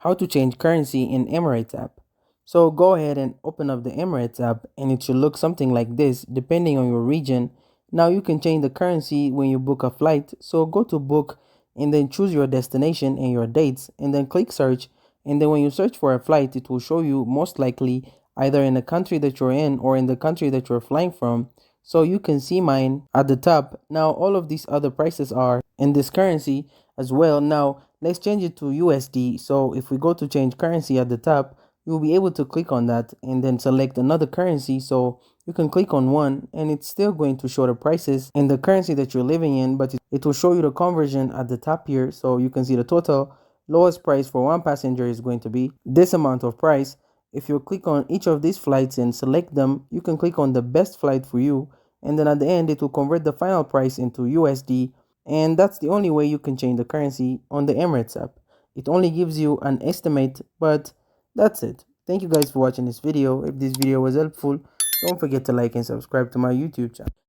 how to change currency in Emirates app. So go ahead and open up the Emirates app and it should look something like this depending on your region. Now you can change the currency when you book a flight. So go to book and then choose your destination and your dates and then click search. And then when you search for a flight, it will show you most likely either in the country that you're in or in the country that you're flying from. So you can see mine at the top. Now all of these other prices are in this currency as well. Now let's change it to USD. So if we go to change currency at the top, you'll be able to click on that and then select another currency. So you can click on one and it's still going to show the prices in the currency that you're living in, but it will show you the conversion at the top here. So you can see the total lowest price for one passenger is going to be this amount of price. If you click on each of these flights and select them, you can click on the best flight for you. And then at the end, it will convert the final price into USD. And that's the only way you can change the currency on the Emirates app. It only gives you an estimate, but that's it. Thank you guys for watching this video. If this video was helpful, don't forget to like and subscribe to my YouTube channel.